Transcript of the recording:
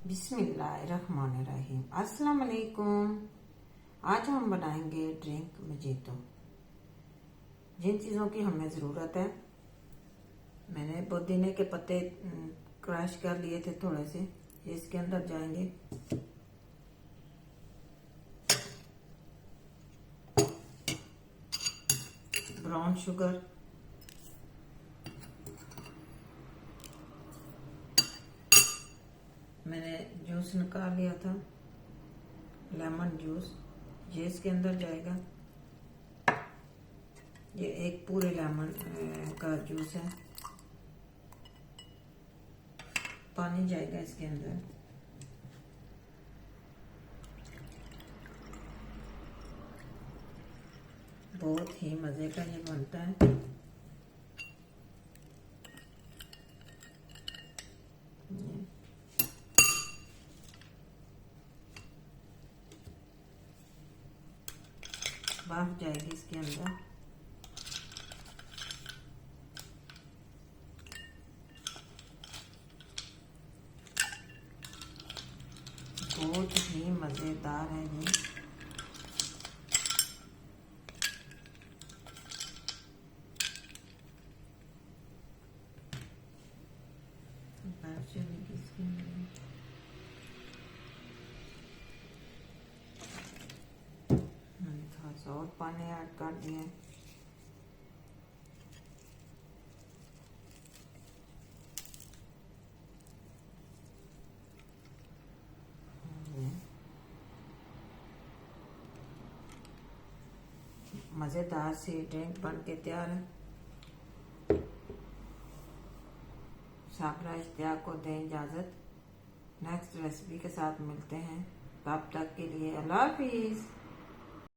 बिस्मिल्लाहिर्रहमानिर्रहीम। अस्सलाम वालेकुम। आज हम बनाएंगे ड्रिंक मजीतो। जिन चीज़ों की हमें ज़रूरत है, मैंने पुदीने के पत्ते क्रश कर लिए थे थोड़े से, इसके अंदर जाएंगे। ब्राउन शुगर, मैंने जूस निकाल लिया था, लेमन जूस, ये इसके अंदर जाएगा। ये एक पूरे लेमन का जूस है। पानी जाएगा इसके अंदर। बहुत ही मज़े का ये बनता है। बर्फ जाएगी इसके अंदर। बहुत ही मज़ेदार है ये। बर्फ चलेगी इसके अंदर। थोड़ा सा और पानी ऐड कर दिया। मज़ेदार सी ड्रिंक बन के तैयार है। साबरा इश्तियाक को दें इजाज़त। नेक्स्ट रेसिपी के साथ मिलते हैं। तब तक के लिए अल्लाह हाफिज़।